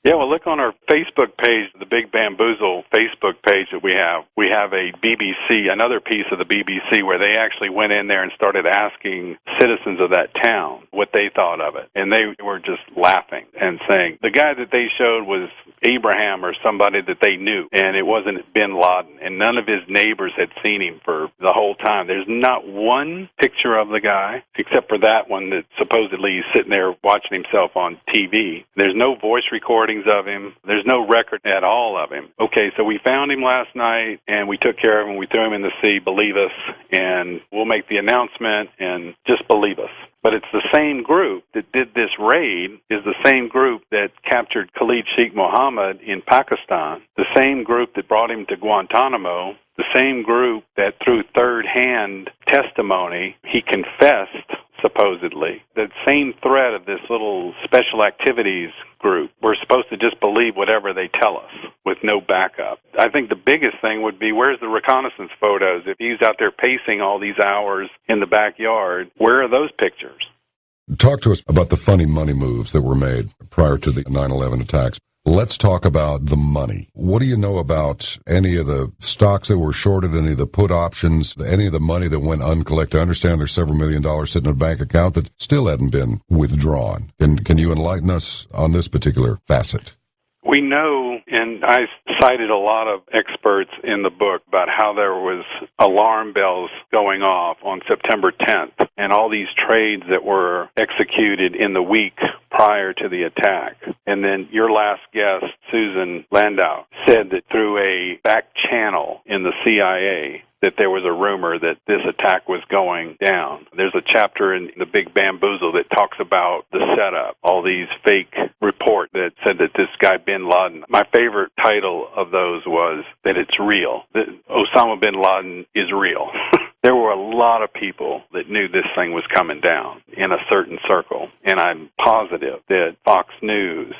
Yeah, well, look on our Facebook page, the Big Bamboozle Facebook page that we have. We have a BBC, another piece of the BBC, where they actually went in there and started asking citizens of that town what they thought of it. And they were just laughing and saying, the guy that they showed was Abraham or somebody that they knew, and it wasn't bin Laden, and none of his neighbors had seen him for the whole time. There's not one picture of the guy, except for that one that supposedly he's sitting there watching himself on TV. There's no voice recordings of him. There's no record at all of him. Okay, so we found him last night, and we took care of him. We threw him in the sea. Believe us, and we'll make the announcement, and just believe us. But it's the same group that did this raid, is the same group that captured Khalid Sheikh Mohammed in Pakistan, the same group that brought him to Guantanamo, the same group that through third-hand testimony, he confessed, supposedly. That same thread of this little special activities group. We're supposed to just believe whatever they tell us with no backup. I think the biggest thing would be, where's the reconnaissance photos? If he's out there pacing all these hours in the backyard, where are those pictures? Talk to us about the funny money moves that were made prior to the 9/11 attacks. Let's talk about the money. What do you know about any of the stocks that were shorted, any of the put options, any of the money that went uncollected? I understand there's several $1 million sitting in a bank account that still hadn't been withdrawn. Can you enlighten us on this particular facet? We know, and I cited a lot of experts in the book about how there was alarm bells going off on September 10th, and all these trades that were executed in the week prior to the attack. And then your last guest, Susan Landau, said that through a back channel in the CIA, that there was a rumor that this attack was going down. There's a chapter in the Big Bamboozle that talks about the setup, all these fake reports that said that this guy bin Laden. My favorite title of those was that it's real, that Osama bin Laden is real. There were a lot of people that knew this thing was coming down in a certain circle, and I'm positive that Fox News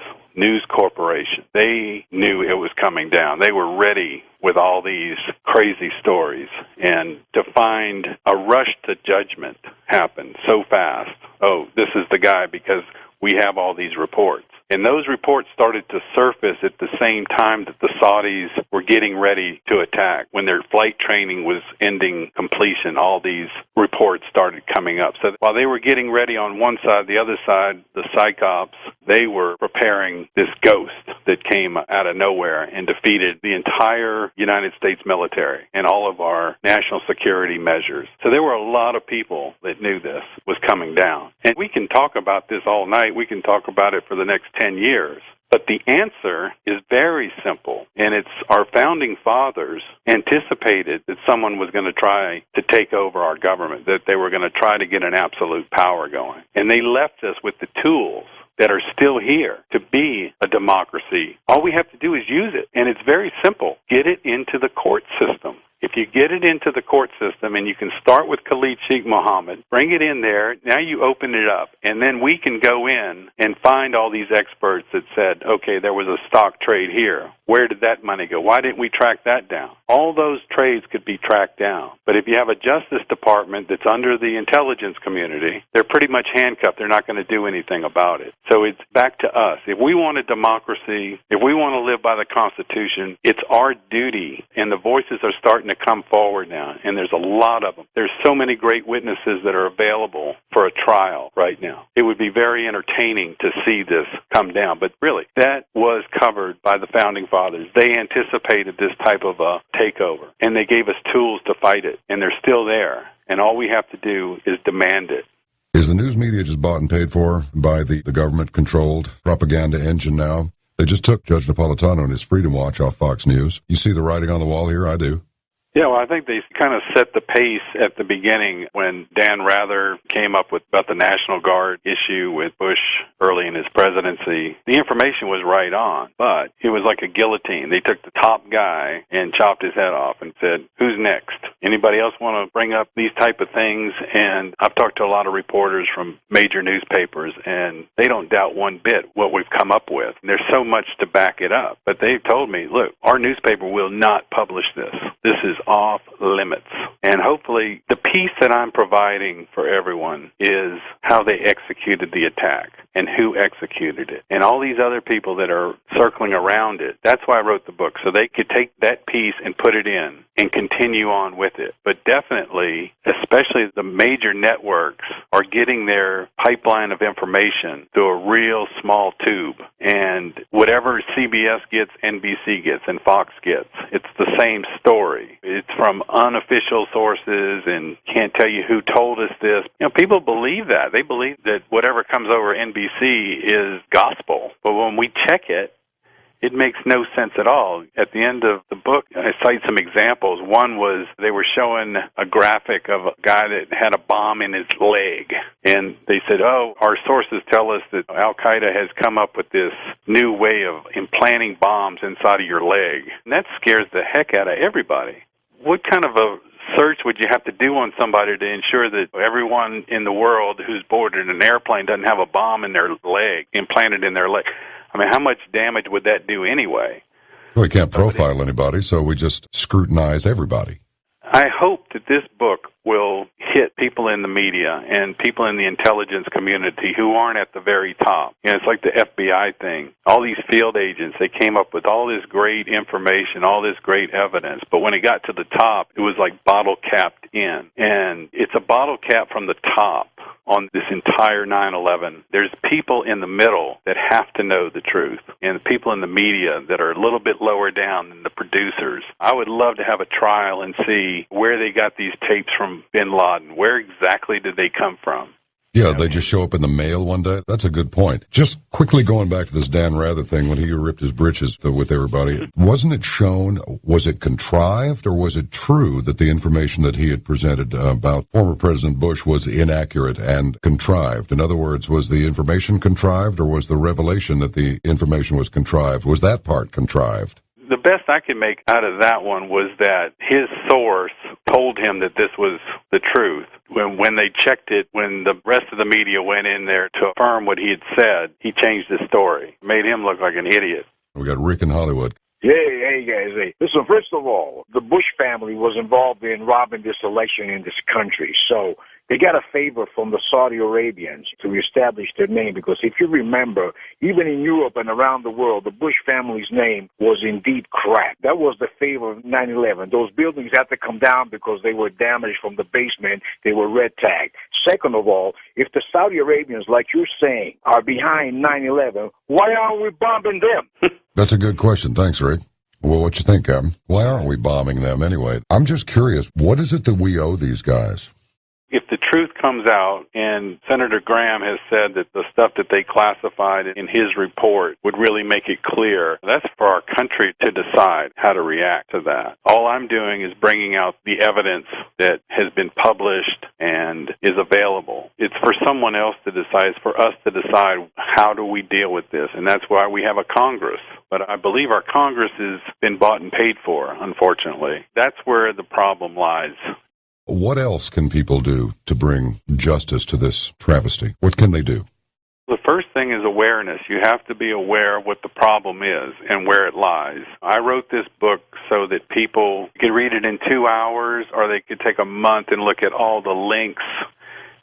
Corporation, they knew it was coming down. They were ready with all these crazy stories, and to find a rush to judgment happen so fast. Oh, this is the guy because we have all these reports. And those reports started to surface at the same time that the Saudis were getting ready to attack. When their flight training was ending completion, all these reports started coming up. So while they were getting ready on one side, the other side, the psychops, they were preparing this ghost that came out of nowhere and defeated the entire United States military and all of our national security measures. So there were a lot of people that knew this was coming down. And we can talk about this all night. We can talk about it for the next 10 years. But the answer is very simple, and it's our founding fathers anticipated that someone was going to try to take over our government, that they were going to try to get an absolute power going. And they left us with the tools that are still here to be a democracy. All we have to do is use it, and it's very simple. Get it into the court system. If you get it into the court system, and you can start with Khalid Sheikh Mohammed, bring it in there, now you open it up, and then we can go in and find all these experts that said, okay, there was a stock trade here. Where did that money go? Why didn't we track that down? All those trades could be tracked down. But if you have a Justice Department that's under the intelligence community, they're pretty much handcuffed. They're not going to do anything about it. So it's back to us. If we want a democracy, if we want to live by the Constitution, it's our duty, and the voices are starting to come forward now, and there's a lot of them. There's so many great witnesses that are available for a trial right now. It would be very entertaining to see this come down, but really, that was covered by the Founding Fathers. They anticipated this type of a takeover, and they gave us tools to fight it, and they're still there, and all we have to do is demand it. Is the news media just bought and paid for by the government-controlled propaganda engine now? They just took Judge Napolitano and his Freedom Watch off Fox News. You see the writing on the wall here? I do. Yeah, well, I think they kind of set the pace at the beginning when Dan Rather came up with about the National Guard issue with Bush early in his presidency. The information was right on, but it was like a guillotine. They took the top guy and chopped his head off and said, who's next? Anybody else want to bring up these type of things? And I've talked to a lot of reporters from major newspapers, and they don't doubt one bit what we've come up with. There's so much to back it up. But they've told me, look, our newspaper will not publish this. This is off limits. And hopefully the piece that I'm providing for everyone is how they executed the attack and who executed it. And all these other people that are circling around it, that's why I wrote the book, so they could take that piece and put it in and continue on with it. But definitely, especially the major networks are getting their pipeline of information through a real small tube. And whatever CBS gets, NBC gets, and Fox gets, it's the same story. It's from unofficial sources and can't tell you who told us this. You know, people believe that. They believe that whatever comes over NBC is gospel. But when we check it, it makes no sense at all. At the end of the book, I cite some examples. One was they were showing a graphic of a guy that had a bomb in his leg. And they said, oh, our sources tell us that Al-Qaeda has come up with this new way of implanting bombs inside of your leg. And that scares the heck out of everybody. What kind of a search would you have to do on somebody to ensure that everyone in the world who's boarded an airplane doesn't have a bomb in their leg, implanted in their leg? I mean, how much damage would that do anyway? We can't profile anybody, so we just scrutinize everybody. I hope that this book will hit people in the media and people in the intelligence community who aren't at the very top. You know, it's like the FBI thing. All these field agents, they came up with all this great information, all this great evidence, but when it got to the top, it was like bottle capped in. And it's a bottle cap from the top on this entire 9/11. There's people in the middle that have to know the truth, and the people in the media that are a little bit lower down than the producers. I would love to have a trial and see where they got these tapes from bin Laden. Where exactly did they come from? Yeah, they just show up in the mail one day. That's a good point. Just quickly going back to this Dan Rather thing when he ripped his britches with everybody, wasn't it shown, was it contrived, or was it true that the information that he had presented about former President Bush was inaccurate and contrived? In other words, was the information contrived, or was the revelation that the information was contrived? Was that part contrived? The best I could make out of that one was that his source told him that this was the truth. When they checked it, when the rest of the media went in there to affirm what he had said, he changed his story. Made him look like an idiot. We got Rick in Hollywood. Hey, guys. Hey. Listen, first of all, the Bush family was involved in robbing this election in this country. So they got a favor from the Saudi Arabians to establish their name, because if you remember, even in Europe and around the world, the Bush family's name was indeed crap. That was the favor of 9/11. Those buildings had to come down because they were damaged from the basement. They were red tagged. Second of all, if the Saudi Arabians, like you're saying, are behind 9/11, why aren't we bombing them? That's a good question. Thanks, Rick. Well, what you think, Captain? Why aren't we bombing them anyway? I'm just curious, what is it that we owe these guys? If the truth comes out, and Senator Graham has said that the stuff that they classified in his report would really make it clear, that's for our country to decide how to react to that. All I'm doing is bringing out the evidence that has been published and is available. It's for someone else to decide. It's for us to decide how do we deal with this, and that's why we have a Congress. But I believe our Congress has been bought and paid for, unfortunately. That's where the problem lies. What else can people do to bring justice to this travesty? What can they do? The first thing is awareness. You have to be aware of what the problem is and where it lies. I wrote this book so that people could read it in 2 hours, or they could take a month and look at all the links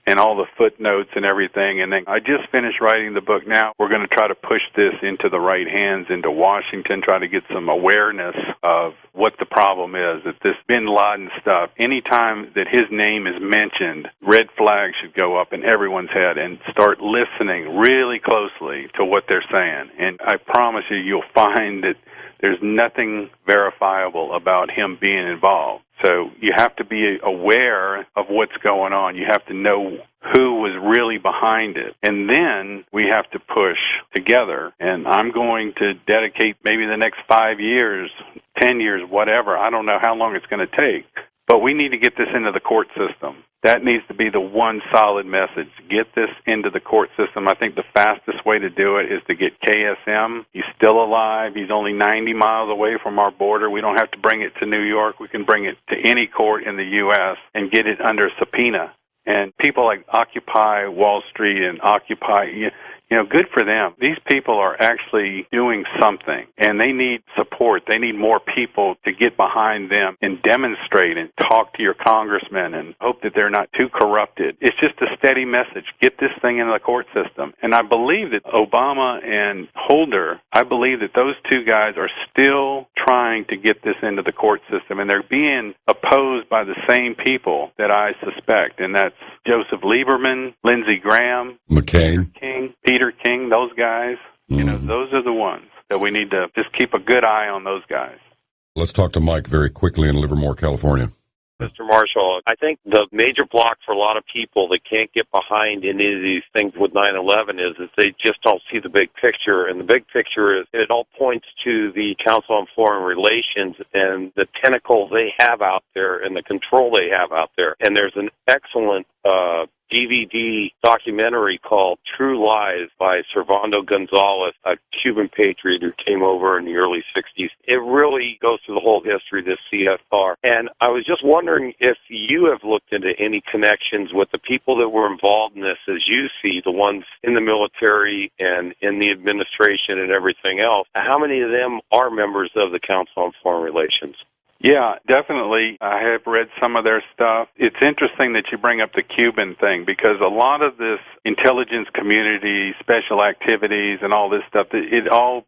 and all the footnotes and everything. And then I just finished writing the book now. We're going to try to push this into the right hands, into Washington, try to get some awareness of what the problem is, that this bin Laden stuff, anytime that his name is mentioned, red flags should go up in everyone's head and start listening really closely to what they're saying. And I promise you, you'll find that there's nothing verifiable about him being involved. So you have to be aware of what's going on. You have to know who was really behind it. And then we have to push together. And I'm going to dedicate maybe the next 5 years, 10 years, whatever. I don't know how long it's going to take. But we need to get this into the court system. That needs to be the one solid message. Get this into the court system. I think the fastest way to do it is to get KSM. He's still alive. He's only 90 miles away from our border. We don't have to bring it to New York. We can bring it to any court in the U.S. and get it under subpoena. And people like Occupy Wall Street and Occupy, Good for them. These people are actually doing something, and they need support. They need more people to get behind them and demonstrate and talk to your congressmen and hope that they're not too corrupted. It's just a steady message. Get this thing into the court system. And I believe that Obama and Holder, I believe that those two guys are still trying to get this into the court system, and they're being opposed by the same people that I suspect, and that's Joseph Lieberman, Lindsey Graham, McCain, Peter King, those guys. Those are the ones that we need to just keep a good eye on those guys. Let's talk to Mike very quickly in Livermore, California. Mr. Marshall, I think the major block for a lot of people that can't get behind any of these things with 9/11 is they just don't see the big picture. And the big picture is it all points to the Council on Foreign Relations and the tentacles they have out there and the control they have out there. And there's an excellent DVD documentary called True Lies by Servando Gonzalez, a Cuban patriot who came over in the early 60s. It really goes through the whole history of this CFR. And I was just wondering if you have looked into any connections with the people that were involved in this as you see, the ones in the military and in the administration and everything else. How many of them are members of the Council on Foreign Relations? Yeah, definitely. I have read some of their stuff. It's interesting that you bring up the Cuban thing because a lot of this intelligence community, special activities, and all this stuff, it all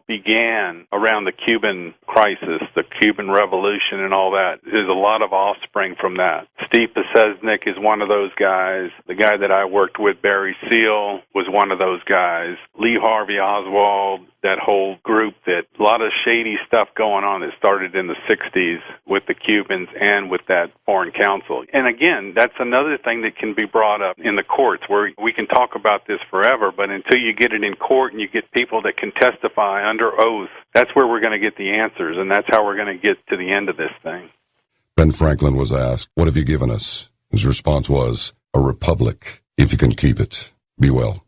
began around the Cuban crisis, the Cuban Revolution and all that. There's a lot of offspring from that. Steve Pesesnik is one of those guys. The guy that I worked with, Barry Seal, was one of those guys. Lee Harvey Oswald, that whole group, that a lot of shady stuff going on that started in the 60s with the Cubans and with that foreign council. And again, that's another thing that can be brought up in the courts where we can talk about this forever, but until you get it in court and you get people that can testify under oath, that's where we're going to get the answers, and that's how we're going to get to the end of this thing. Ben Franklin was asked, "What have you given us?" His response was, "A republic, if you can keep it. Be well."